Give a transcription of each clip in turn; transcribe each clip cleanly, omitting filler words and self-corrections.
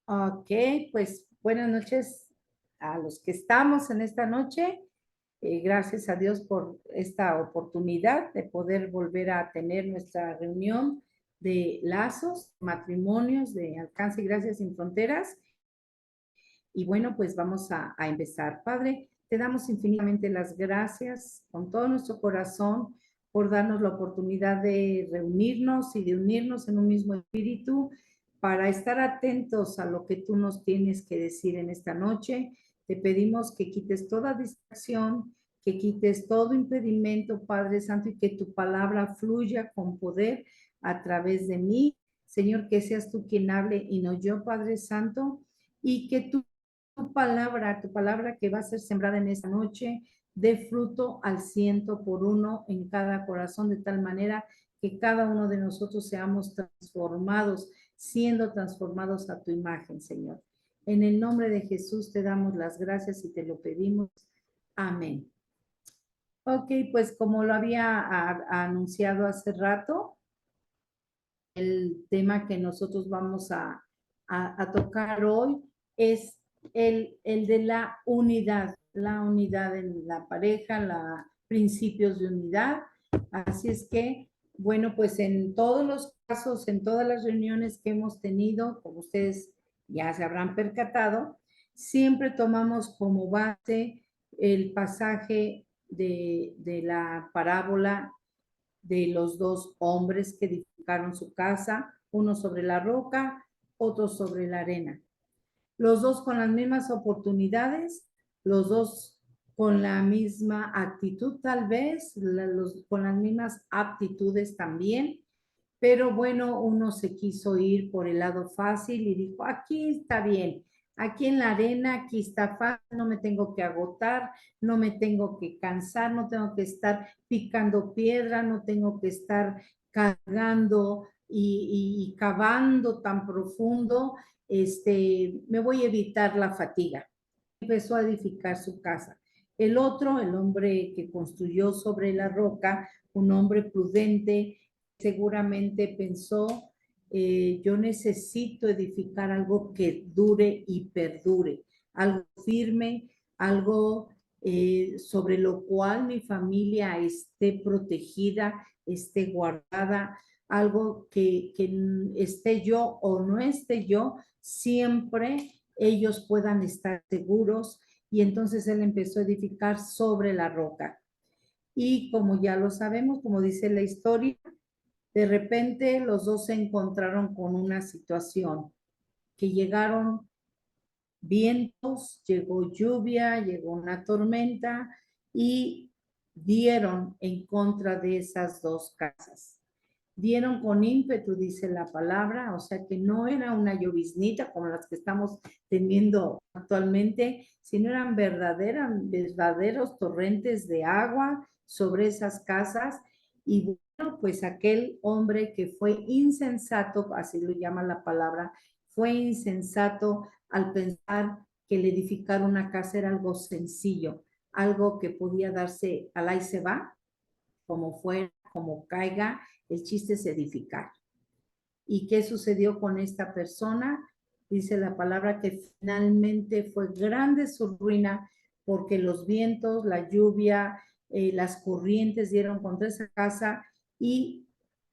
Ok, pues buenas noches a los que estamos en esta noche. Gracias a Dios por esta oportunidad de poder volver a tener nuestra reunión de lazos, matrimonios de alcance y gracias sin fronteras. Y bueno, pues vamos a empezar. Padre, te damos infinitamente las gracias con todo nuestro corazón por darnos la oportunidad de reunirnos y de unirnos en un mismo espíritu para estar atentos a lo que tú nos tienes que decir en esta noche. Te pedimos que quites toda distracción, que quites todo impedimento, Padre Santo, y que tu palabra fluya con poder a través de mí. Señor, que seas tú quien hable y no yo, Padre Santo, y que tu palabra que va a ser sembrada en esta noche, dé fruto al 100 por 1 en cada corazón, de tal manera que cada uno de nosotros seamos transformados, siendo transformados a tu imagen, Señor. En el nombre de Jesús te damos las gracias y te lo pedimos. Amén. Ok, pues como lo había anunciado hace rato, el tema que nosotros vamos a tocar hoy es el de la unidad en la pareja, los principios de unidad. Así es que, bueno, pues en todos los casos, en todas las reuniones que hemos tenido, como ustedes ya se habrán percatado, siempre tomamos como base el pasaje de la parábola de los dos hombres que edificaron su casa, uno sobre la roca, otro sobre la arena. Los dos con las mismas oportunidades, los dos con la misma actitud tal vez, con las mismas aptitudes también, pero bueno, uno se quiso ir por el lado fácil y dijo, aquí está bien, aquí en la arena, aquí está fácil, no me tengo que agotar, no me tengo que cansar, no tengo que estar picando piedra, no tengo que estar cargando y cavando tan profundo, me voy a evitar la fatiga. Empezó a edificar su casa. El otro, el hombre que construyó sobre la roca, un hombre prudente, seguramente pensó, yo necesito edificar algo que dure y perdure, algo firme, algo sobre lo cual mi familia esté protegida, esté guardada, algo que esté yo o no esté yo, siempre ellos puedan estar seguros. Y entonces él empezó a edificar sobre la roca. Y como ya lo sabemos, como dice la historia, de repente los dos se encontraron con una situación, que llegaron vientos, llegó lluvia, llegó una tormenta y dieron en contra de esas dos casas. Dieron con ímpetu, dice la palabra, o sea que no era una lloviznita como las que estamos teniendo actualmente, sino eran verdaderos torrentes de agua sobre esas casas. Y bueno, pues aquel hombre que fue insensato, así lo llama la palabra, fue insensato al pensar que el edificar una casa era algo sencillo, algo que podía darse al ahí se va, como fuera, como caiga, el chiste es edificar. ¿Y qué sucedió con esta persona? Dice la palabra que finalmente fue grande su ruina porque los vientos, la lluvia, las corrientes dieron contra esa casa y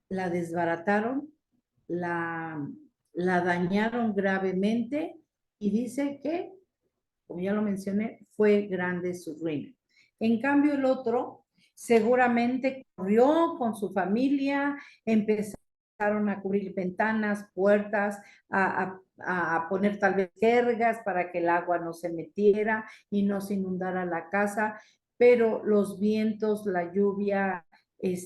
la desbarataron, la, la dañaron gravemente y dice que, como ya lo mencioné, fue grande su ruina. En cambio, el otro seguramente corrió con su familia, empezaron a cubrir ventanas, puertas, a poner tal vez jergas para que el agua no se metiera y no se inundara la casa, pero los vientos, la lluvia,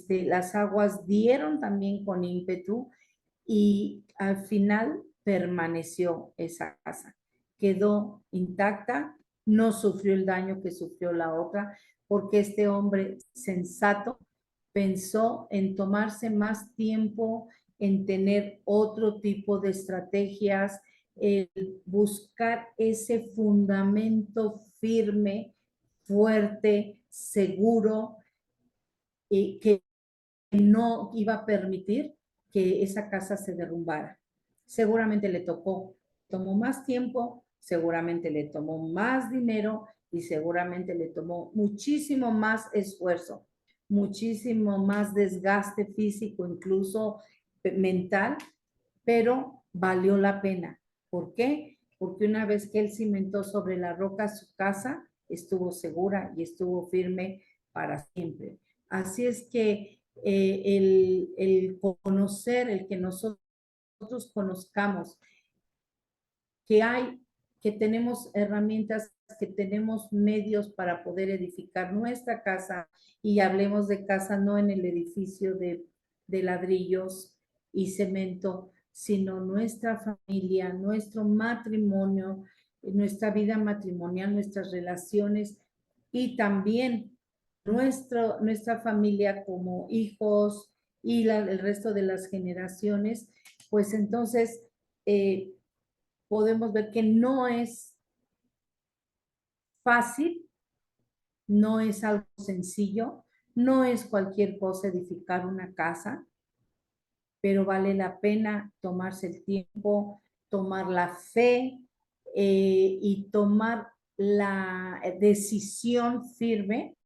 las aguas dieron también con ímpetu y al final permaneció esa casa. Quedó intacta, no sufrió el daño que sufrió la otra, porque este hombre sensato pensó en tomarse más tiempo, en tener otro tipo de estrategias, buscar ese fundamento firme, fuerte, seguro, que no iba a permitir que esa casa se derrumbara. Seguramente le tocó tomó más tiempo, seguramente le tomó más dinero y seguramente le tomó muchísimo más esfuerzo, muchísimo más desgaste físico, incluso mental, pero valió la pena. ¿Por qué? Porque una vez que él cimentó sobre la roca su casa, estuvo segura y estuvo firme para siempre. Así es que el conocer, el que nosotros conozcamos que hay, que tenemos herramientas, que tenemos medios para poder edificar nuestra casa, y hablemos de casa no en el edificio de ladrillos y cemento, sino nuestra familia, nuestro matrimonio, nuestra vida matrimonial, nuestras relaciones y también nuestra familia como hijos y el resto de las generaciones, pues entonces podemos ver que no es fácil, no es algo sencillo, no es cualquier cosa edificar una casa, pero vale la pena tomarse el tiempo, tomar la fe y tomar la decisión firme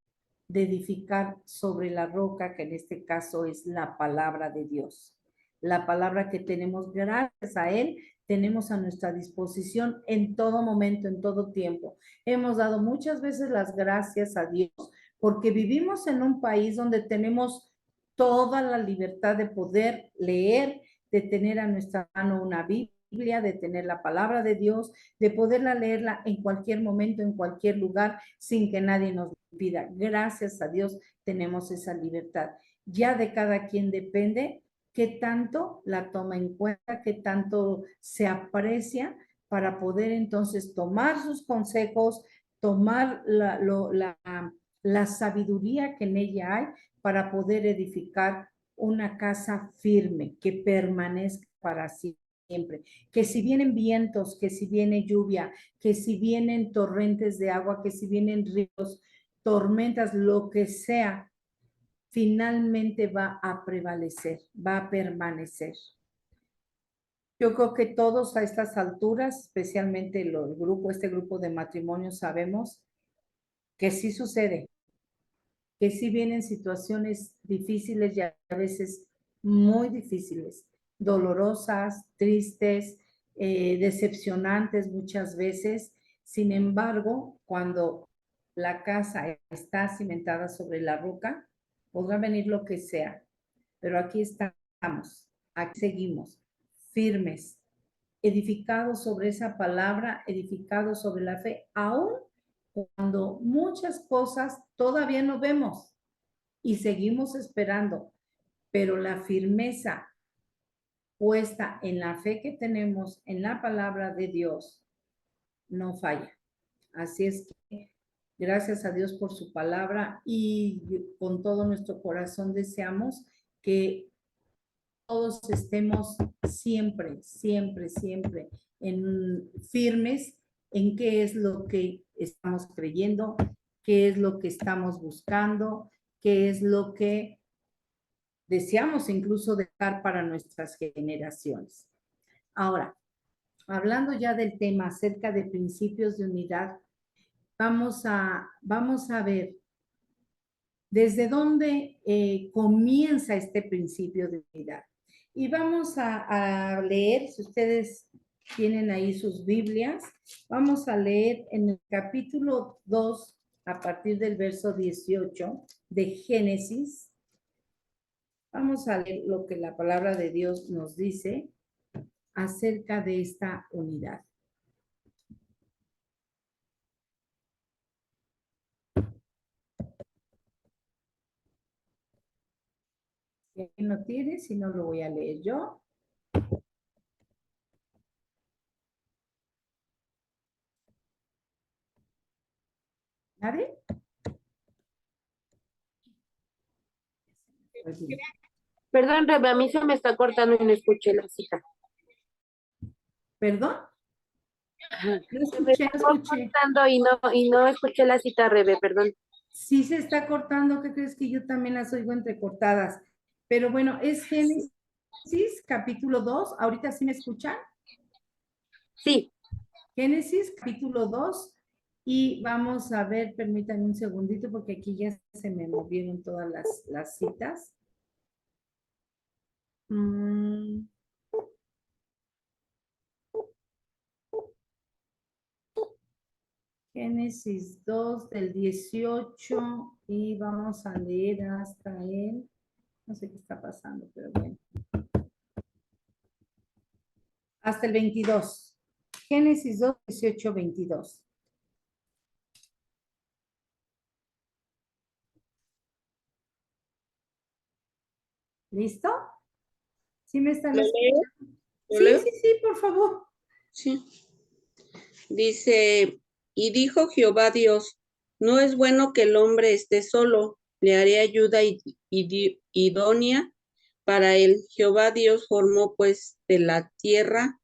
de edificar sobre la roca, que en este caso es la palabra de Dios. La palabra que tenemos gracias a Él, tenemos a nuestra disposición en todo momento, en todo tiempo. Hemos dado muchas veces las gracias a Dios porque vivimos en un país donde tenemos toda la libertad de poder leer, de tener a nuestra mano una Biblia, de tener la palabra de Dios, de poderla leerla en cualquier momento, en cualquier lugar, sin que nadie nos pida. Gracias a Dios tenemos esa libertad. Ya de cada quien depende qué tanto la toma en cuenta, qué tanto se aprecia para poder entonces tomar sus consejos, tomar la sabiduría que en ella hay para poder edificar una casa firme que permanezca para siempre. Que si vienen vientos, que si viene lluvia, que si vienen torrentes de agua, que si vienen ríos, tormentas, lo que sea, finalmente va a prevalecer, va a permanecer. Yo creo que todos a estas alturas, especialmente este grupo de matrimonios, sabemos que sí sucede, que sí vienen situaciones difíciles y a veces muy difíciles, dolorosas, tristes, decepcionantes muchas veces. Sin embargo, cuando la casa está cimentada sobre la roca, podrá venir lo que sea, pero aquí estamos, aquí seguimos, firmes, edificados sobre esa palabra, edificados sobre la fe, aún cuando muchas cosas todavía no vemos y seguimos esperando, pero la firmeza puesta en la fe que tenemos en la palabra de Dios no falla. Así es que gracias a Dios por su palabra y con todo nuestro corazón deseamos que todos estemos siempre, siempre, siempre firmes en qué es lo que estamos creyendo, qué es lo que estamos buscando, qué es lo que deseamos incluso dejar para nuestras generaciones. Ahora, hablando ya del tema acerca de principios de unidad, vamos a ver desde dónde comienza este principio de unidad. Y vamos a leer, si ustedes tienen ahí sus Biblias, vamos a leer en el capítulo 2, a partir del verso 18 de Génesis. Vamos a leer lo que la palabra de Dios nos dice acerca de esta unidad. Si alguien lo tiene, si no lo voy a leer yo. ¿Nadie? Perdón, Rebe, a mí se me está cortando y no escuché la cita. ¿Perdón? Ajá. No Se me escuché, está no escuché. cortando y no escuché la cita, Rebe, perdón. Sí se está cortando, ¿qué crees que yo también las oigo entrecortadas? Pero bueno, es Génesis capítulo 2, ¿ahorita sí me escuchan? Sí, Génesis capítulo 2 y vamos a ver, permítanme un segundito porque aquí ya se me movieron todas las citas. Mm, Génesis 2 del 18 y vamos a leer hasta el, no sé qué está pasando, pero bueno, hasta el 22. Génesis 2, 18, 22. ¿Listo? ¿Sí me están ¿Lo leo? escuchando? ¿Lo Sí, leo? sí, sí, por favor. Sí. Dice, y dijo Jehová Dios, no es bueno que el hombre esté solo, le haré ayuda idónea para él. Jehová Dios formó pues de la tierra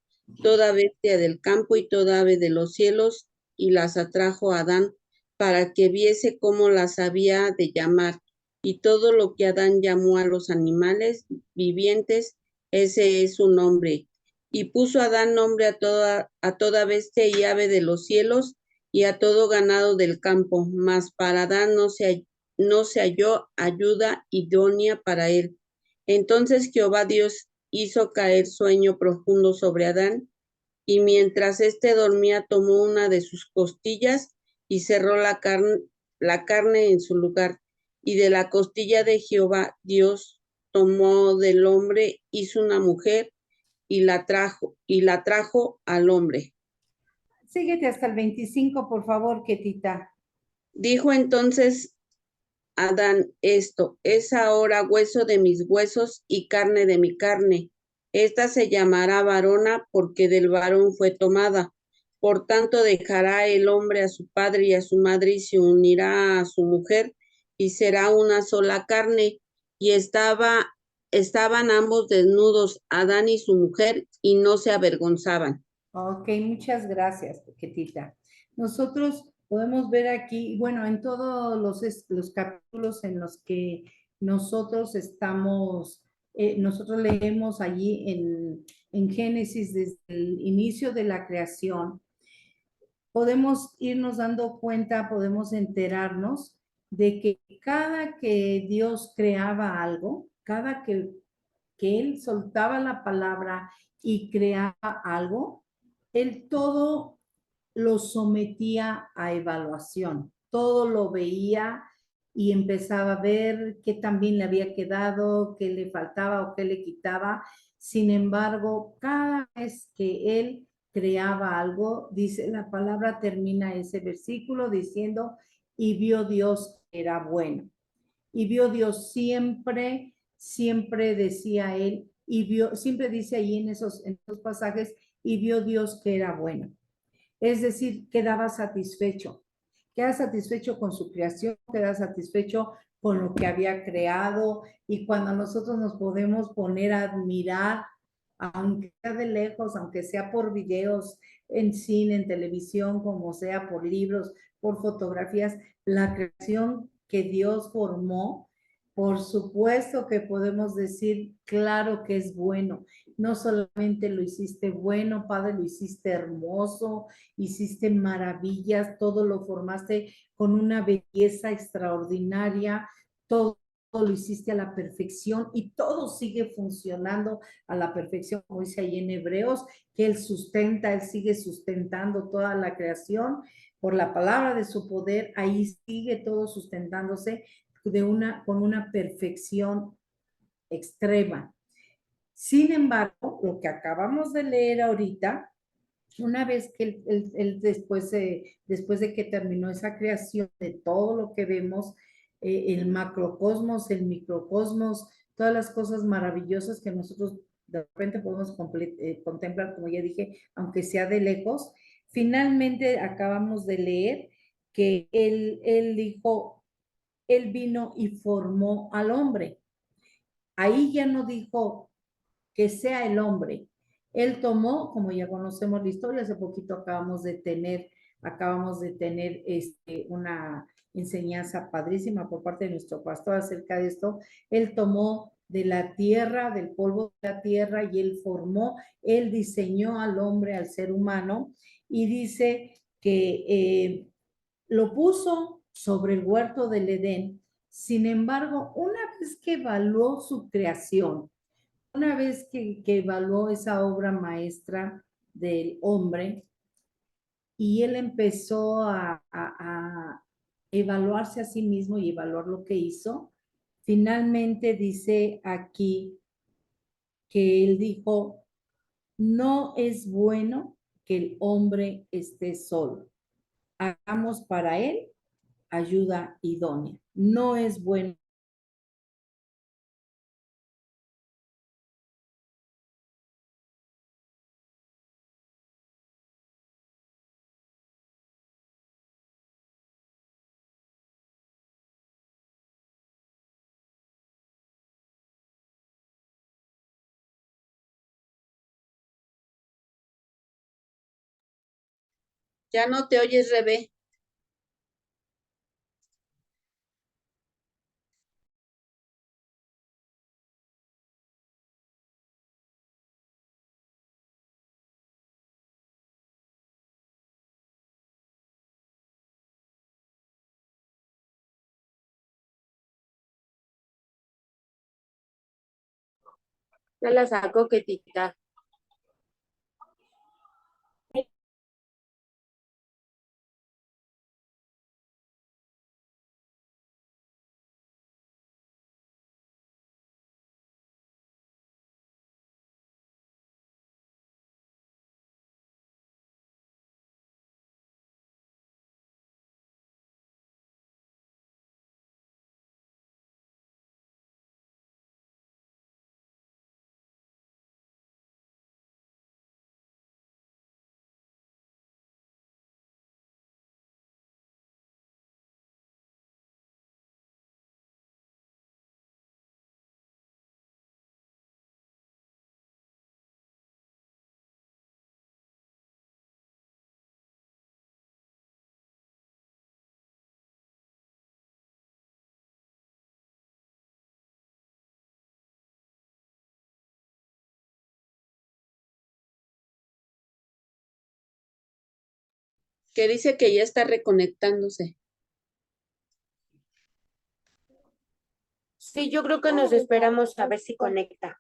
toda bestia del campo y toda ave de los cielos y las atrajo a Adán para que viese cómo las había de llamar. Y todo lo que Adán llamó a los animales vivientes, ese es su nombre. Y puso Adán nombre a toda bestia y ave de los cielos y a todo ganado del campo, mas para Adán no se halló ayuda idónea para él. Entonces Jehová Dios hizo caer sueño profundo sobre Adán, y mientras éste dormía tomó una de sus costillas y cerró la carne en su lugar. Y de la costilla de Jehová Dios tomó del hombre, hizo una mujer y la trajo al hombre. Síguete hasta el 25, por favor, Ketita. Dijo entonces Adán esto, es ahora hueso de mis huesos y carne de mi carne. Esta se llamará varona porque del varón fue tomada. Por tanto dejará el hombre a su padre y a su madre y se unirá a su mujer y será una sola carne. Y estaban ambos desnudos, Adán y su mujer, y no se avergonzaban. Ok, muchas gracias, Ketita. Nosotros podemos ver aquí, bueno, en todos los capítulos en los que nosotros estamos, nosotros leemos allí en Génesis desde el inicio de la creación, podemos irnos dando cuenta, podemos enterarnos de que cada que Dios creaba algo, cada que Él soltaba la palabra y creaba algo, Él todo lo sometía a evaluación, todo lo veía y empezaba a ver qué también le había quedado, qué le faltaba o qué le quitaba. Sin embargo, cada vez que Él creaba algo, dice la palabra, termina ese versículo diciendo, y vio Dios que era bueno. Y vio Dios siempre, siempre decía él, y vio, siempre dice ahí en esos pasajes, y vio Dios que era bueno. Es decir, quedaba satisfecho con su creación, quedaba satisfecho con lo que había creado, y cuando nosotros nos podemos poner a admirar, aunque sea de lejos, aunque sea por videos, en cine, en televisión, como sea, por libros, por fotografías, la creación que Dios formó, por supuesto que podemos decir, claro que es bueno. No solamente lo hiciste bueno, Padre, lo hiciste hermoso, hiciste maravillas, todo lo formaste con una belleza extraordinaria, todo lo hiciste a la perfección y todo sigue funcionando a la perfección, como dice ahí en Hebreos, que Él sustenta, Él sigue sustentando toda la creación por la palabra de su poder, ahí sigue todo sustentándose con una perfección extrema. Sin embargo, lo que acabamos de leer ahorita, una vez que después de que terminó esa creación de todo lo que vemos, el macrocosmos, el microcosmos, todas las cosas maravillosas que nosotros de repente podemos contemplar, como ya dije, aunque sea de lejos, finalmente acabamos de leer que él dijo, él vino y formó al hombre. Ahí ya no dijo que sea el hombre. Él tomó, como ya conocemos la historia, hace poquito acabamos de tener una enseñanza padrísima por parte de nuestro pastor acerca de esto. Él tomó de la tierra, del polvo de la tierra, y él formó, él diseñó al hombre, al ser humano, y dice que lo puso sobre el huerto del Edén. Sin embargo, una vez que evaluó su creación, una vez que evaluó esa obra maestra del hombre, y él empezó a evaluarse a sí mismo y evaluar lo que hizo, finalmente dice aquí que él dijo, no es bueno que el hombre esté solo. Hagamos para él ayuda idónea. No es bueno. Ya no te oyes, Rebe. Ya la sacó, Ketita. Que dice que ya está reconectándose. Sí, yo creo que nos esperamos a ver si conecta.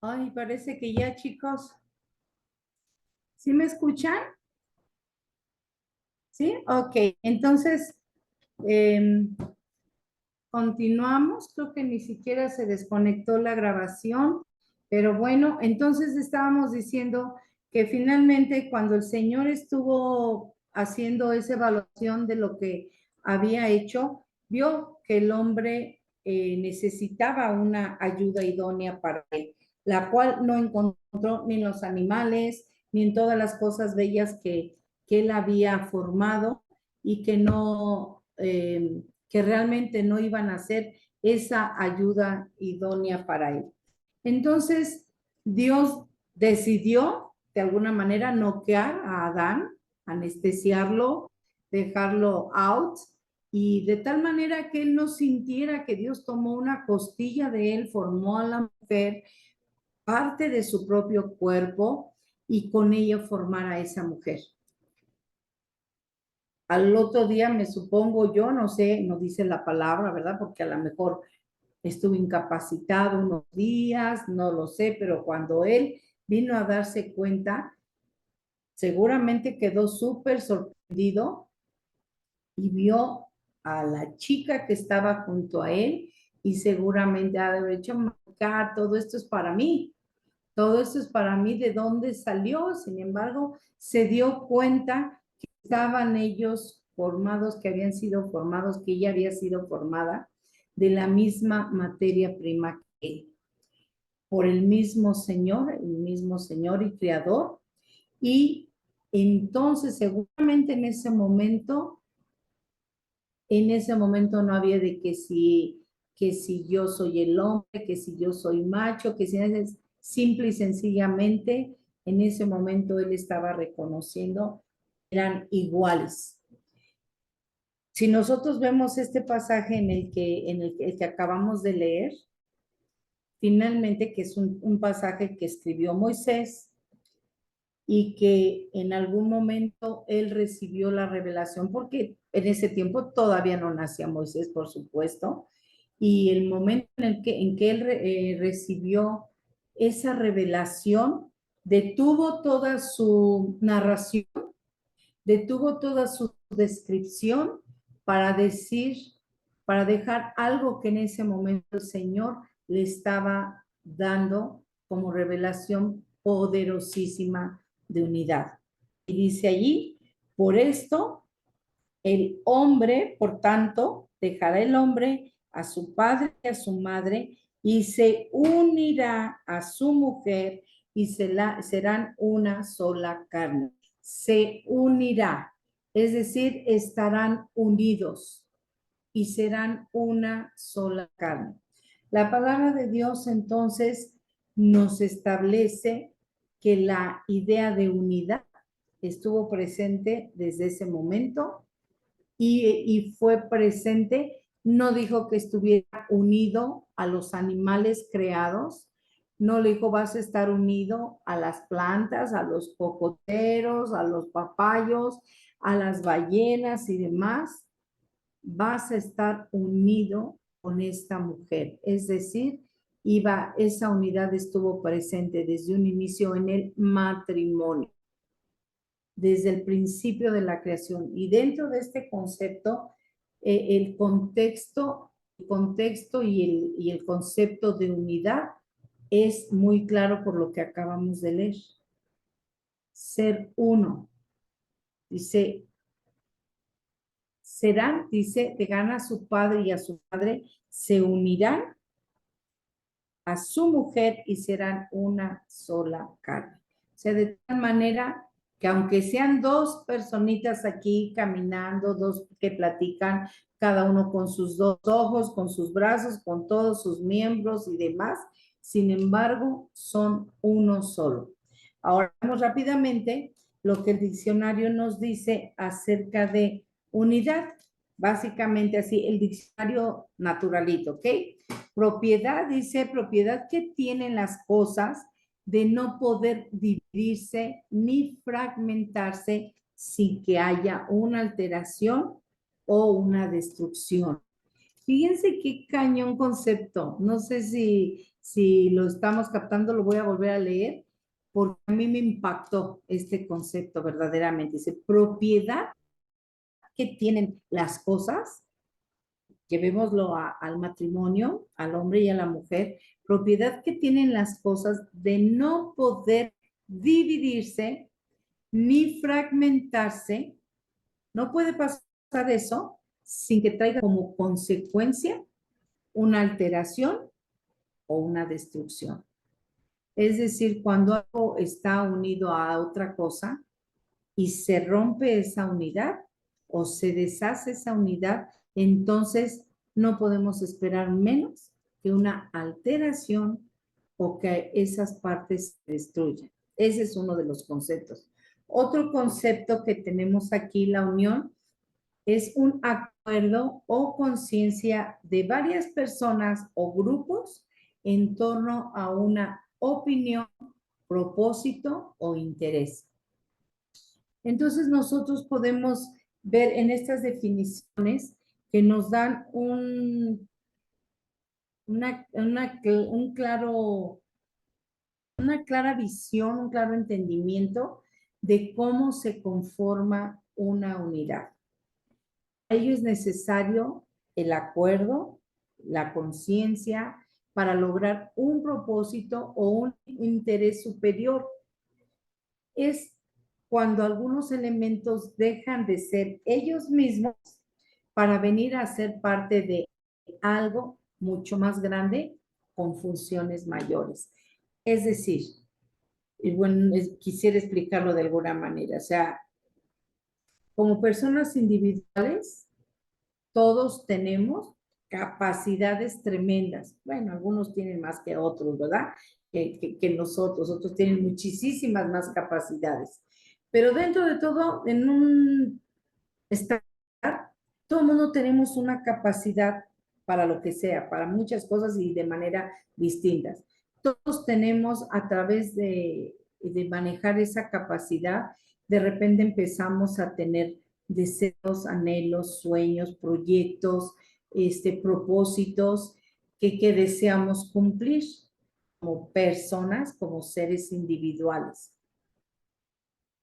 Ay, parece que ya, chicos. ¿Sí me escuchan? ¿Sí? Ok, entonces em, continuamos. Creo que ni siquiera se desconectó la grabación, pero bueno, entonces estábamos diciendo que finalmente cuando el Señor estuvo haciendo esa evaluación de lo que había hecho, vio que el hombre necesitaba una ayuda idónea para él, la cual no encontró ni en los animales, ni en todas las cosas bellas que él había formado y que no, que realmente no iban a ser esa ayuda idónea para él. Entonces, Dios decidió de alguna manera noquear a Adán, anestesiarlo, dejarlo out, y de tal manera que él no sintiera que Dios tomó una costilla de él, formó a la mujer, parte de su propio cuerpo, y con ello formar a esa mujer. Al otro día me supongo yo, no sé, no dice la palabra, ¿verdad? Porque a lo mejor estuvo incapacitado unos días, no lo sé, pero cuando él vino a darse cuenta, seguramente quedó súper sorprendido y vio a la chica que estaba junto a él y seguramente ha de haber dicho, todo esto es para mí, todo esto es para mí, ¿de dónde salió? Sin embargo, se dio cuenta que estaban ellos formados, que habían sido formados, que ella había sido formada de la misma materia prima que él, por el mismo Señor y Creador. Y entonces, seguramente en ese momento no había de que si yo soy el hombre, que si yo soy macho, que si es simple y sencillamente, en ese momento él estaba reconociendo, eran iguales. Si nosotros vemos este pasaje el que acabamos de leer, finalmente, que es un pasaje que escribió Moisés y que en algún momento él recibió la revelación, porque en ese tiempo todavía no nacía Moisés, por supuesto, y el momento en que él recibió esa revelación, detuvo toda su narración, detuvo toda su descripción para decir, para dejar algo que en ese momento el Señor le estaba dando como revelación poderosísima de unidad. Y dice allí, por esto, el hombre, por tanto, dejará el hombre a su padre y a su madre y se unirá a su mujer y serán una sola carne. Se unirá, es decir, estarán unidos y serán una sola carne. La palabra de Dios entonces nos establece que la idea de unidad estuvo presente desde ese momento y fue presente, no dijo que estuviera unido a los animales creados, no le dijo vas a estar unido a las plantas, a los cocoteros, a los papayos, a las ballenas y demás, vas a estar unido con esta mujer. Es decir, esa unidad estuvo presente desde un inicio en el matrimonio, desde el principio de la creación. Y dentro de este concepto, el contexto y el concepto de unidad es muy claro por lo que acabamos de leer. Ser uno. Dice, serán, dice, dejarán a su padre y a su madre, se unirán a su mujer y serán una sola carne. O sea, de tal manera que aunque sean dos personitas aquí caminando, dos que platican, cada uno con sus dos ojos, con sus brazos, con todos sus miembros y demás, sin embargo, son uno solo. Ahora vamos rápidamente lo que el diccionario nos dice acerca de unidad. Básicamente así, el diccionario naturalito, ¿ok? Propiedad, dice, propiedad que tienen las cosas de no poder dividirse ni fragmentarse sin que haya una alteración o una destrucción. Fíjense qué cañón concepto. No sé Si lo estamos captando, lo voy a volver a leer porque a mí me impactó este concepto verdaderamente. Dice, propiedad que tienen las cosas, llevémoslo al matrimonio, al hombre y a la mujer, propiedad que tienen las cosas de no poder dividirse ni fragmentarse. No puede pasar eso sin que traiga como consecuencia una alteración o una destrucción. Es decir, cuando algo está unido a otra cosa y se rompe esa unidad o se deshace esa unidad, entonces no podemos esperar menos que una alteración o que esas partes se destruyan. Ese es uno de los conceptos. Otro concepto que tenemos aquí, la unión, es un acuerdo o conciencia de varias personas o grupos en torno a una opinión, propósito o interés. Entonces nosotros podemos ver en estas definiciones que nos dan un una clara visión, un claro entendimiento de cómo se conforma una unidad. A ello es necesario el acuerdo, la conciencia para lograr un propósito o un interés superior. Es cuando algunos elementos dejan de ser ellos mismos para venir a ser parte de algo mucho más grande con funciones mayores. Es decir, y bueno, quisiera explicarlo de alguna manera, o sea, como personas individuales, todos tenemos capacidades tremendas. Bueno, algunos tienen más que otros, ¿verdad? Que nosotros, otros tienen muchísimas más capacidades. Pero dentro de todo, en un estar, todo el mundo tenemos una capacidad para lo que sea, para muchas cosas y de manera distintas. Todos tenemos a través de manejar esa capacidad, de repente empezamos a tener deseos, anhelos, sueños, proyectos, propósitos que deseamos cumplir como personas, como seres individuales.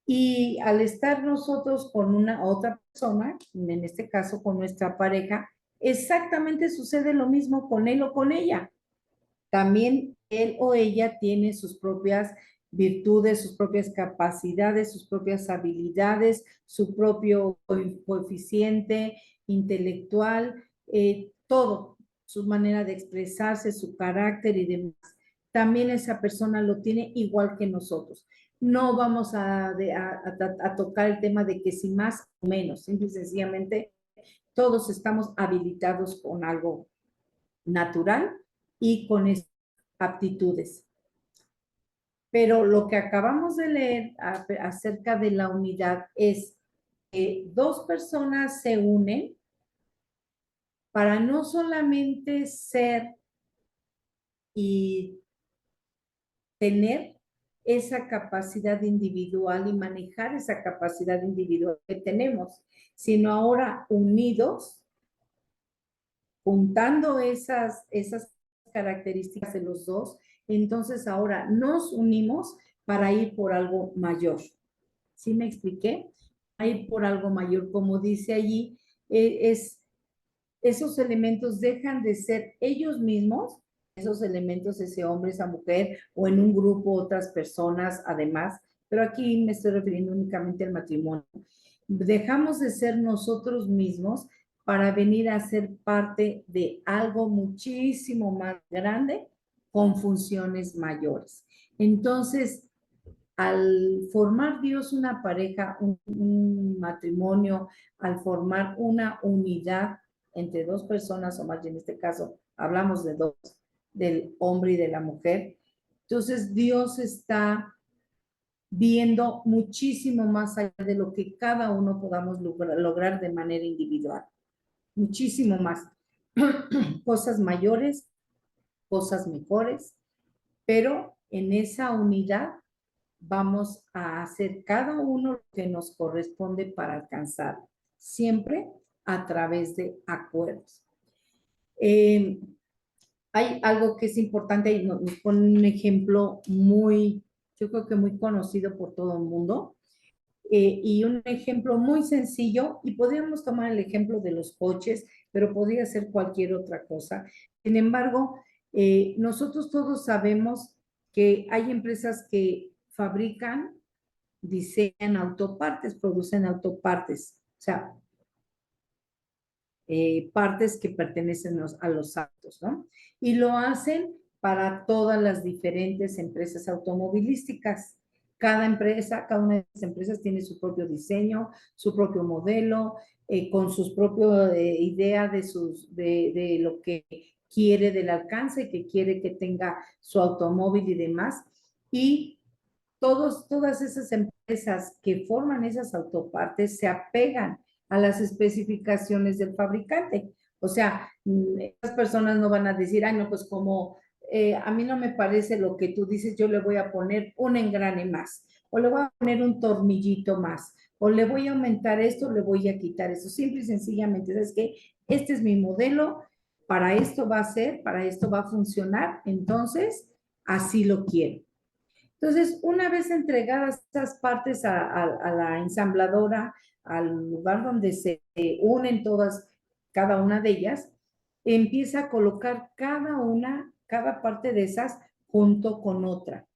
Y al estar nosotros con una otra persona, en este caso con nuestra pareja, exactamente sucede lo mismo con él o con ella. También él o ella tiene sus propias virtudes, sus propias capacidades, sus propias habilidades, su propio coeficiente intelectual, todo, su manera de expresarse, su carácter y demás. También esa persona lo tiene igual que nosotros. No vamos a tocar el tema de que si más o menos, simple y sencillamente todos estamos habilitados con algo natural y con esas aptitudes. Pero lo que acabamos de leer acerca de la unidad es que dos personas se unen para no solamente ser y tener esa capacidad individual y manejar esa capacidad individual que tenemos, sino ahora unidos, juntando esas características de los dos, entonces ahora nos unimos para ir por algo mayor. ¿Sí me expliqué? A ir por algo mayor, como dice allí, esos elementos dejan de ser ellos mismos, esos elementos, ese hombre, esa mujer, o en un grupo otras personas además, pero aquí me estoy refiriendo únicamente al matrimonio. Dejamos de ser nosotros mismos para venir a ser parte de algo muchísimo más grande con funciones mayores. Entonces, al formar Dios una pareja, un matrimonio, al formar una unidad entre dos personas, o más bien en este caso hablamos de dos, del hombre y de la mujer, entonces Dios está viendo muchísimo más allá de lo que cada uno podamos lograr de manera individual. Muchísimo más. Cosas mayores, cosas mejores, pero en esa unidad vamos a hacer cada uno lo que nos corresponde para alcanzar, siempre a través de acuerdos. hay algo que es importante y nos pone un ejemplo muy, yo creo que muy conocido por todo el mundo, y un ejemplo muy sencillo, y podríamos tomar el ejemplo de los coches, pero podría ser cualquier otra cosa. Sin embargo, nosotros todos sabemos que hay empresas que fabrican, diseñan autopartes, producen autopartes, o sea, partes que pertenecen a los autos, ¿no? Y lo hacen para todas las diferentes empresas automovilísticas. Cada empresa, cada una de las empresas tiene su propio diseño, su propio modelo, con sus propias ideas de lo que quiere del alcance, que quiere que tenga su automóvil y demás. Y todas esas empresas que forman esas autopartes se apegan a las especificaciones del fabricante. O sea, esas personas no van a decir, ay, no, pues como a mí no me parece lo que tú dices, yo le voy a poner un engrane más, o le voy a poner un tornillito más, o le voy a aumentar esto, le voy a quitar eso. Simple y sencillamente, es que este es mi modelo, para esto va a ser, para esto va a funcionar, entonces así lo quiero. Entonces, una vez entregadas estas partes a la ensambladora, al lugar donde se unen todas, cada una de ellas, empieza a colocar cada parte de esas junto con otra,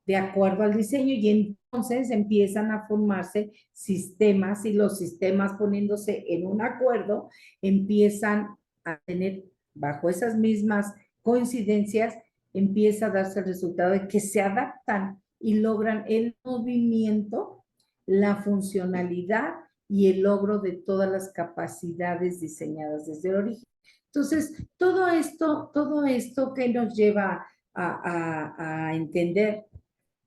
de acuerdo al diseño, y entonces empiezan a formarse sistemas, y los sistemas poniéndose en un acuerdo, empiezan a tener, bajo esas mismas coincidencias, empieza a darse el resultado de que se adaptan y logran el movimiento, la funcionalidad y el logro de todas las capacidades diseñadas desde el origen. Entonces, todo esto que nos lleva a entender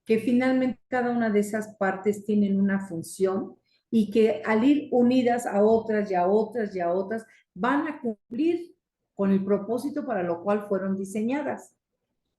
que finalmente cada una de esas partes tienen una función, y que al ir unidas a otras y a otras y a otras, van a cumplir con el propósito para lo cual fueron diseñadas.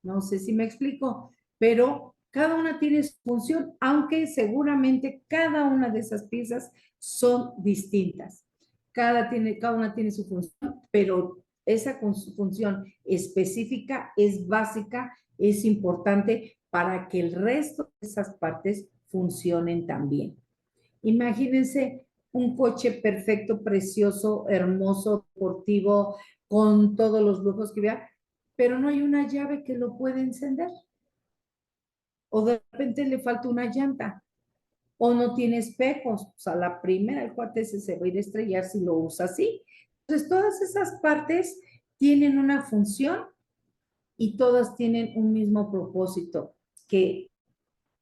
No sé si me explico, pero cada una tiene su función, aunque seguramente cada una de esas piezas son distintas. Cada una tiene su función, pero esa función específica es básica, es importante para que el resto de esas partes funcionen también. Imagínense un coche perfecto, precioso, hermoso, deportivo, con todos los lujos que vea, pero no hay una llave que lo pueda encender. O de repente le falta una llanta. O no tiene espejos. O sea, la primera, el cuate ese se va a ir a estrellar si lo usa así. Entonces, todas esas partes tienen una función y todas tienen un mismo propósito, que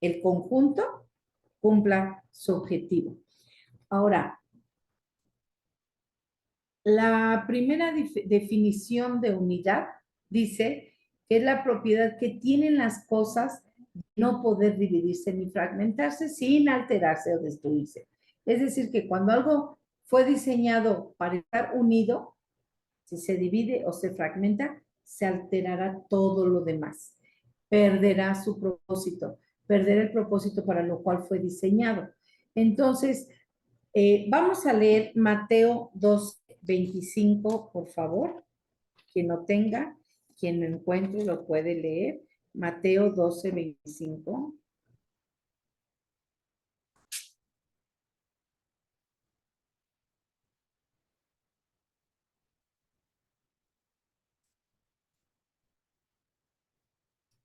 el conjunto cumpla su objetivo. Ahora, la primera definición de unidad dice que es la propiedad que tienen las cosas de no poder dividirse ni fragmentarse sin alterarse o destruirse. Es decir, que cuando algo fue diseñado para estar unido, si se divide o se fragmenta, se alterará todo lo demás. Perderá su propósito, perderá el propósito para lo cual fue diseñado. Entonces, vamos a leer Mateo 2:25, por favor. Quien no tenga, quien lo encuentre, lo puede leer. Mateo 12:25.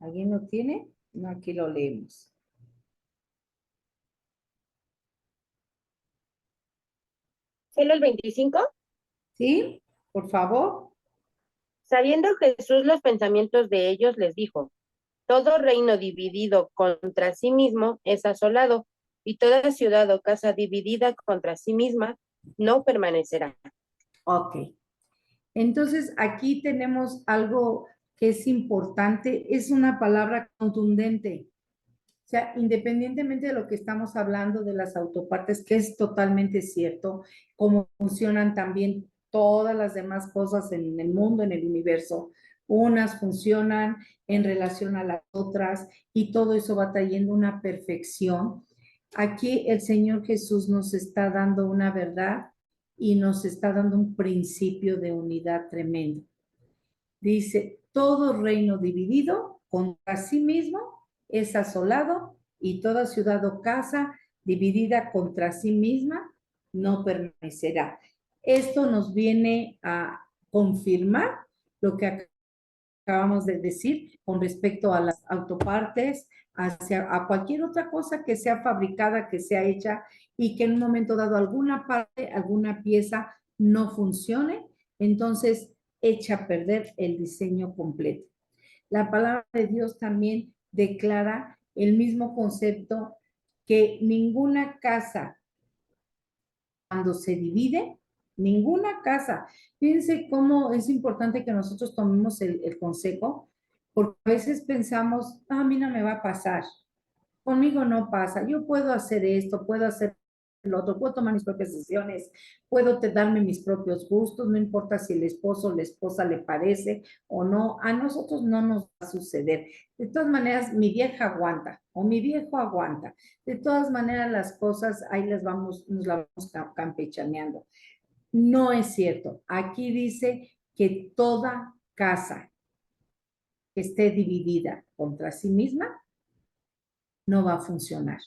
¿Alguien lo tiene? No, aquí lo leemos. ¿Solo el 25? ¿Sí? Por favor. Sabiendo Jesús los pensamientos de ellos, les dijo: todo reino dividido contra sí mismo es asolado, y toda ciudad o casa dividida contra sí misma no permanecerá. Ok. Entonces, aquí tenemos algo que es importante. Es una palabra contundente. O sea, independientemente de lo que estamos hablando de las autopartes, que es totalmente cierto, cómo funcionan también todas las demás cosas en el mundo, en el universo, unas funcionan en relación a las otras, y todo eso va trayendo una perfección. Aquí el Señor Jesús nos está dando una verdad y nos está dando un principio de unidad tremendo. Dice, todo reino dividido contra sí mismo es asolado y toda ciudad o casa dividida contra sí misma no permanecerá. Esto nos viene a confirmar lo que acabamos de decir con respecto a las autopartes, a cualquier otra cosa que sea fabricada, que sea hecha y que en un momento dado alguna parte, alguna pieza no funcione, entonces echa a perder el diseño completo. La palabra de Dios también declara el mismo concepto que ninguna casa, cuando se divide, ninguna casa. Fíjense cómo es importante que nosotros tomemos el consejo, porque a veces pensamos, a mí no me va a pasar, conmigo no pasa, yo puedo hacer esto, puedo hacer lo otro, puedo tomar mis propias decisiones, puedo darme mis propios gustos, no importa si el esposo o la esposa le parece o no, a nosotros no nos va a suceder. De todas maneras, mi vieja aguanta o mi viejo aguanta. De todas maneras, las cosas ahí las vamos, nos las vamos campechaneando. No es cierto. Aquí dice que toda casa que esté dividida contra sí misma no va a funcionar,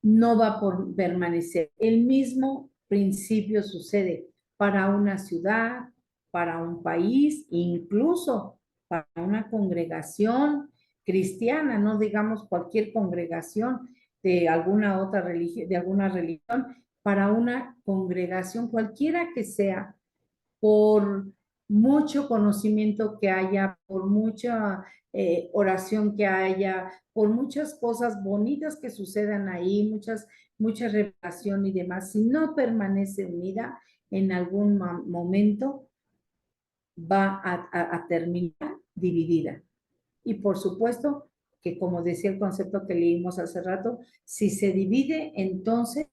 no va a permanecer. El mismo principio sucede para una ciudad, para un país, incluso para una congregación cristiana, no digamos cualquier congregación de alguna otra religión, de alguna religión, para una congregación cualquiera que sea, por mucho conocimiento que haya, por mucha oración que haya, por muchas cosas bonitas que sucedan ahí, mucha revelación y demás, si no permanece unida, en algún momento va a terminar dividida. Y por supuesto que, como decía el concepto que leímos hace rato, si se divide, entonces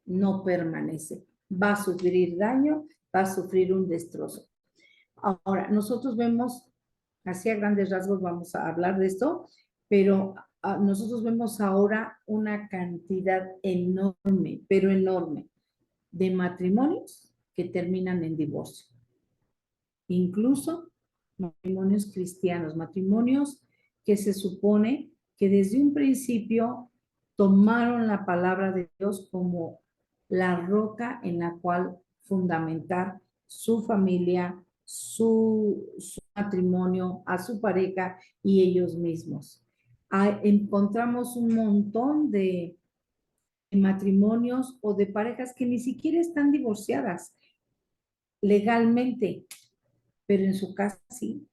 no permanece. Va a sufrir daño, va a sufrir un destrozo. Ahora, nosotros vemos, así a grandes rasgos vamos a hablar de esto, pero nosotros vemos ahora una cantidad enorme, pero enorme, de matrimonios que terminan en divorcio. Incluso matrimonios cristianos, matrimonios que se supone que desde un principio tomaron la palabra de Dios como la roca en la cual fundamentar su familia, su matrimonio, a su pareja y ellos mismos. Encontramos un montón de matrimonios o de parejas que ni siquiera están divorciadas legalmente, pero en su casa sí,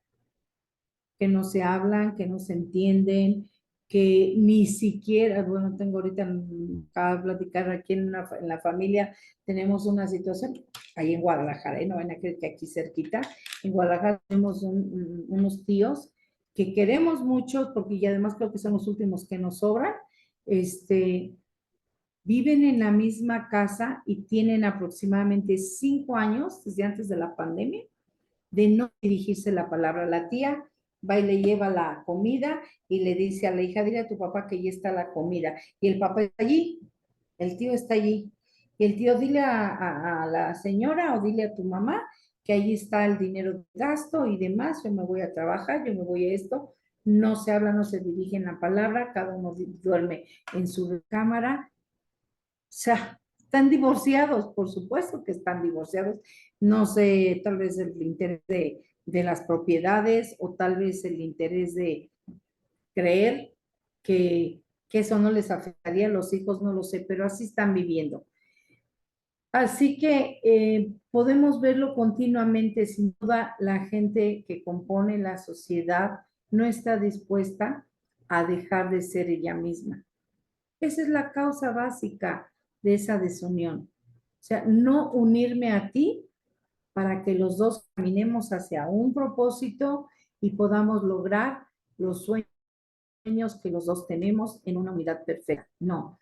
que no se hablan, que no se entienden, que ni siquiera, bueno, tengo ahorita acá platicar aquí en la familia, tenemos una situación, ahí en Guadalajara, no van a creer que aquí cerquita, en Guadalajara tenemos unos tíos que queremos mucho, porque y además creo que son los últimos que nos sobran, viven en la misma casa y tienen aproximadamente 5 años, desde antes de la pandemia, de no dirigirse la palabra a la tía, va y le lleva la comida y le dice a la hija, dile a tu papá que ya está la comida. Y el papá está allí, el tío está allí. Y el tío, dile a la señora o dile a tu mamá que ahí está el dinero de gasto y demás, yo me voy a trabajar, yo me voy a esto. No se habla, no se dirigen la palabra, cada uno duerme en su cámara. O sea, están divorciados, por supuesto que están divorciados. No sé, tal vez el interés de las propiedades o tal vez el interés de creer que eso no les afectaría a los hijos, no lo sé, pero así están viviendo. Así que podemos verlo continuamente. Sin duda, la gente que compone la sociedad no está dispuesta a dejar de ser ella misma. Esa es la causa básica de esa desunión. O sea, no unirme a ti para que los dos caminemos hacia un propósito y podamos lograr los sueños que los dos tenemos en una unidad perfecta. No,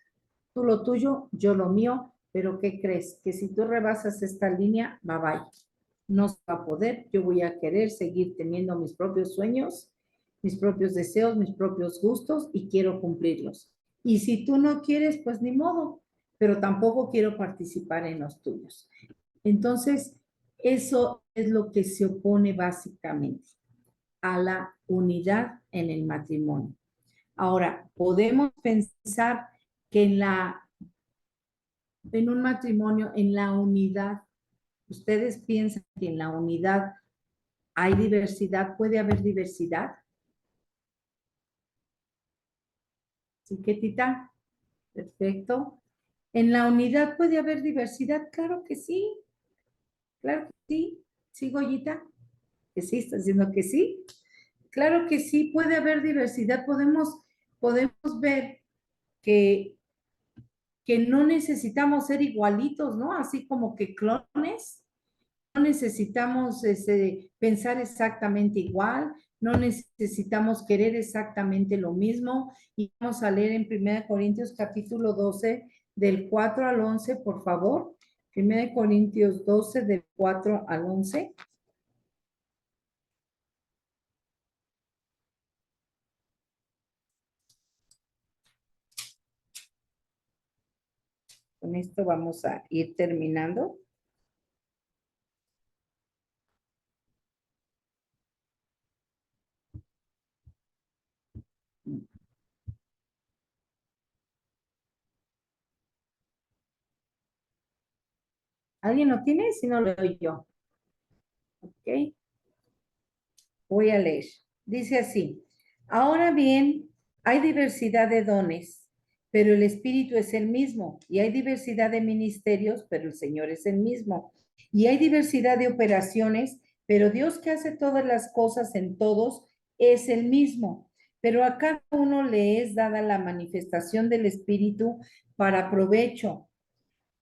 tú lo tuyo, yo lo mío, pero ¿qué crees? Que si tú rebasas esta línea, bye bye. No se va a poder, yo voy a querer seguir teniendo mis propios sueños, mis propios deseos, mis propios gustos y quiero cumplirlos. Y si tú no quieres, pues ni modo, pero tampoco quiero participar en los tuyos. Entonces, Eso es lo que se opone básicamente a la unidad en el matrimonio. Ahora, podemos pensar que en un matrimonio, en la unidad, ¿ustedes piensan que en la unidad hay diversidad? ¿Puede haber diversidad? ¿Sí, Ketita? Perfecto. ¿En la unidad puede haber diversidad? Claro que sí. Claro que sí. ¿Sí, Goyita? Que sí, está diciendo que sí. Claro que sí, puede haber diversidad. Podemos ver que, que no necesitamos ser igualitos, ¿no? Así como que clones. No necesitamos pensar exactamente igual, no necesitamos querer exactamente lo mismo. Y vamos a leer en 1 Corintios capítulo 12, del 4 al 11, por favor. 1 Corintios 12, del 4 al 11. Con esto vamos a ir terminando. ¿Alguien lo tiene? Si no, lo doy yo. ¿Ok? Voy a leer. Dice así: ahora bien, hay diversidad de dones, pero el Espíritu es el mismo. Y hay diversidad de ministerios, pero el Señor es el mismo. Y hay diversidad de operaciones, pero Dios, que hace todas las cosas en todos, es el mismo. Pero a cada uno le es dada la manifestación del Espíritu para provecho,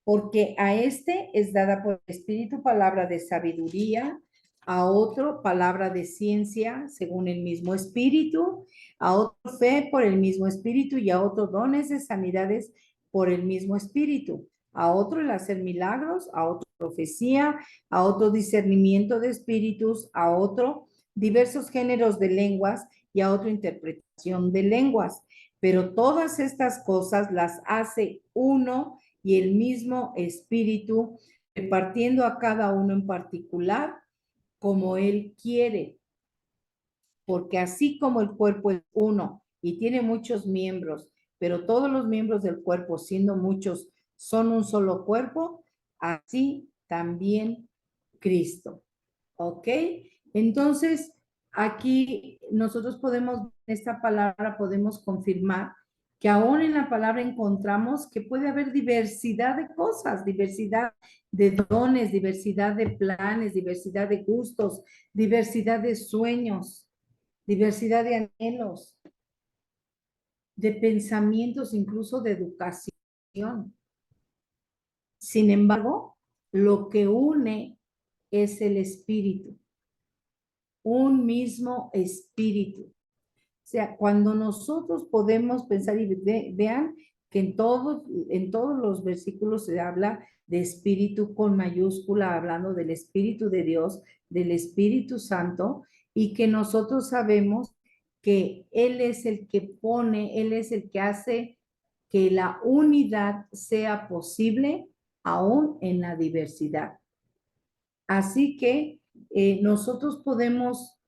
porque a este es dada por el Espíritu palabra de sabiduría, a otro palabra de ciencia según el mismo Espíritu, a otro fe por el mismo Espíritu, y a otro dones de sanidades por el mismo Espíritu, a otro el hacer milagros, a otro profecía, a otro discernimiento de espíritus, a otro diversos géneros de lenguas, y a otro interpretación de lenguas. Pero todas estas cosas las hace uno y el mismo Espíritu, repartiendo a cada uno en particular como Él quiere. Porque así como el cuerpo es uno y tiene muchos miembros, pero todos los miembros del cuerpo, siendo muchos, son un solo cuerpo, así también Cristo. ¿Ok? Entonces, aquí nosotros podemos, esta palabra podemos confirmar que aún en la palabra encontramos que puede haber diversidad de cosas, diversidad de dones, diversidad de planes, diversidad de gustos, diversidad de sueños, diversidad de anhelos, de pensamientos, incluso de educación. Sin embargo, lo que une es el espíritu, un mismo espíritu. O sea, cuando nosotros podemos pensar y vean que en todos los versículos se habla de espíritu con mayúscula, hablando del Espíritu de Dios, del Espíritu Santo, y que nosotros sabemos que Él es el que pone, Él es el que hace que la unidad sea posible aún en la diversidad. Así que nosotros podemos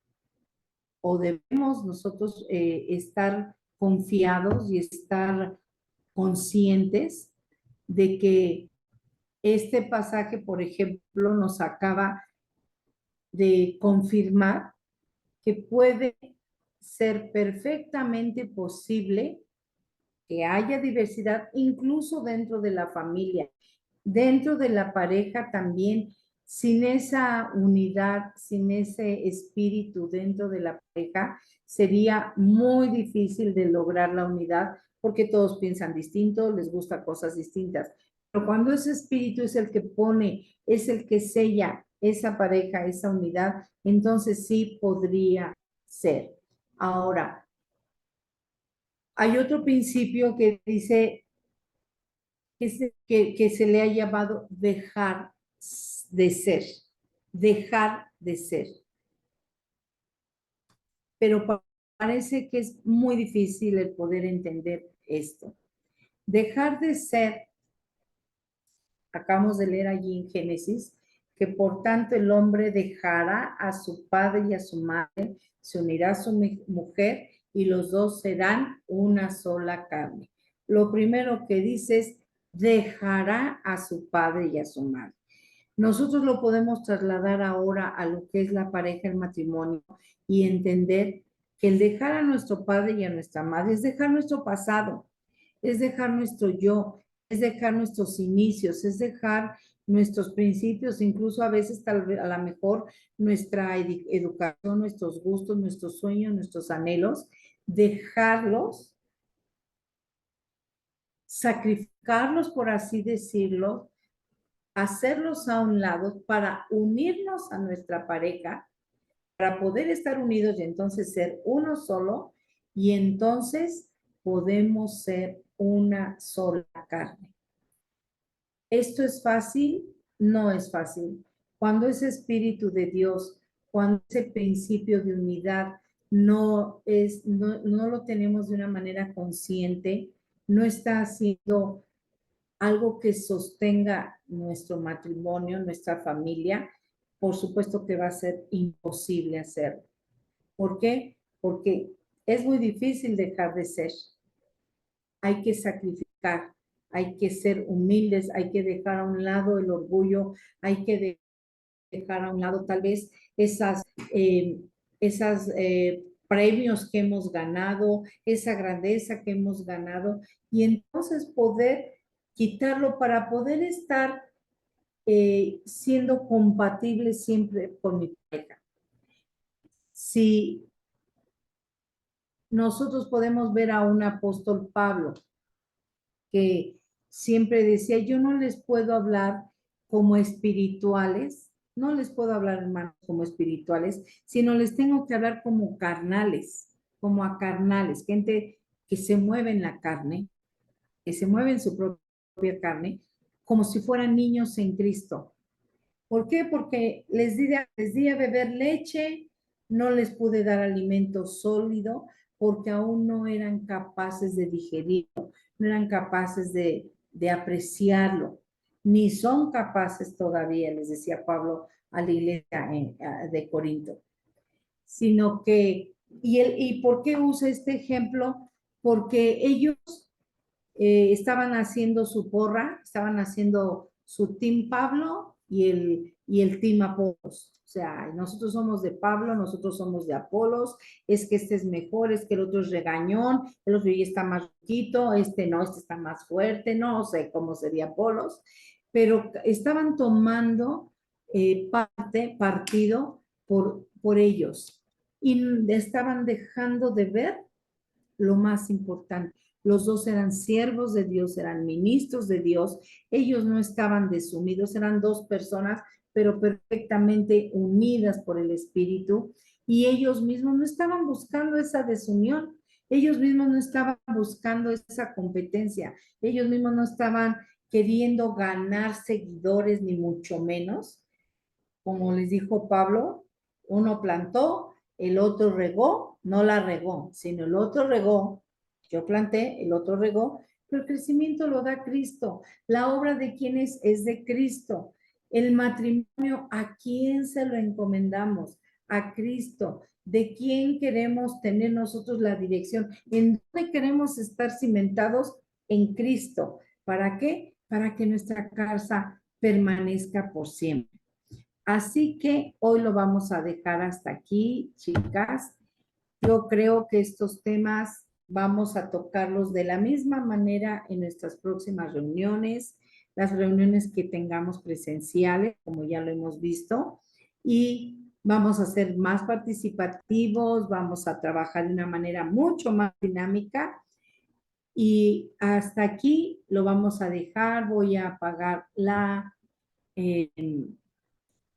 o debemos nosotros estar confiados y estar conscientes de que este pasaje, por ejemplo, nos acaba de confirmar que puede ser perfectamente posible que haya diversidad incluso dentro de la familia, dentro de la pareja también. Sin esa unidad, sin ese espíritu dentro de la pareja, sería muy difícil de lograr la unidad porque todos piensan distinto, les gustan cosas distintas. Pero cuando ese espíritu es el que pone, es el que sella esa pareja, esa unidad, entonces sí podría ser. Ahora, hay otro principio que dice que se le ha llamado dejar de ser, dejar de ser. Pero parece que es muy difícil el poder entender esto. Dejar de ser, acabamos de leer allí en Génesis, que por tanto el hombre dejará a su padre y a su madre, se unirá a su mujer y los dos serán una sola carne. Lo primero que dice es, dejará a su padre y a su madre. Nosotros lo podemos trasladar ahora a lo que es la pareja, el matrimonio, y entender que el dejar a nuestro padre y a nuestra madre es dejar nuestro pasado, es dejar nuestro yo, es dejar nuestros inicios, es dejar nuestros principios, incluso a veces tal vez a lo mejor nuestra educación, nuestros gustos, nuestros sueños, nuestros anhelos, dejarlos, sacrificarlos, por así decirlo, hacerlos a un lado para unirnos a nuestra pareja, para poder estar unidos y entonces ser uno solo, y entonces podemos ser una sola carne. ¿Esto es fácil? No es fácil. Cuando ese Espíritu de Dios, cuando ese principio de unidad no lo tenemos de una manera consciente, no está haciendo algo que sostenga nuestro matrimonio, nuestra familia, por supuesto que va a ser imposible hacerlo. ¿Por qué? Porque es muy difícil dejar de ser. Hay que sacrificar, hay que ser humildes, hay que dejar a un lado el orgullo, hay que dejar a un lado tal vez esas premios que hemos ganado, esa grandeza que hemos ganado, y entonces poder quitarlo para poder estar siendo compatible siempre con mi pareja. Si nosotros podemos ver a un apóstol Pablo que siempre decía, yo no les puedo hablar como espirituales, no les puedo hablar, hermanos, como espirituales, sino les tengo que hablar como carnales, como a carnales, gente que se mueve en la carne, que se mueve en su propia carne, como si fueran niños en Cristo. ¿Por qué? Porque les di a beber leche, no les pude dar alimento sólido, porque aún no eran capaces de digerirlo, no eran capaces de apreciarlo, ni son capaces todavía, les decía Pablo a la iglesia de Corinto, sino que, ¿y por qué uso este ejemplo? Porque ellos estaban haciendo su porra, estaban haciendo su team Pablo y el team Apolos. O sea, nosotros somos de Pablo, nosotros somos de Apolos, es que este es mejor, es que el otro es regañón, el otro ya está más riquito, este no, este está más fuerte, no sé cómo sería Apolos, pero estaban tomando partido por ellos y estaban dejando de ver lo más importante. Los dos eran siervos de Dios, eran ministros de Dios. Ellos no estaban desunidos, eran dos personas, pero perfectamente unidas por el Espíritu. Y ellos mismos no estaban buscando esa desunión. Ellos mismos no estaban buscando esa competencia. Ellos mismos no estaban queriendo ganar seguidores, ni mucho menos. Como les dijo Pablo, uno plantó, el otro regó, no la regó, sino el otro regó, yo planté, el otro regó, pero el crecimiento lo da Cristo. La obra de quién es de Cristo. El matrimonio, ¿a quién se lo encomendamos? A Cristo. ¿De quién queremos tener nosotros la dirección? ¿En dónde queremos estar cimentados? En Cristo. ¿Para qué? Para que nuestra casa permanezca por siempre. Así que hoy lo vamos a dejar hasta aquí, chicas. Yo creo que estos temas vamos a tocarlos de la misma manera en nuestras próximas reuniones, las reuniones que tengamos presenciales, como ya lo hemos visto, y vamos a ser más participativos, vamos a trabajar de una manera mucho más dinámica. Y hasta aquí lo vamos a dejar. Voy a apagar eh,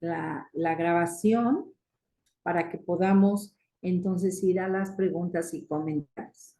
la grabación para que podamos entonces ir a las preguntas y comentarios.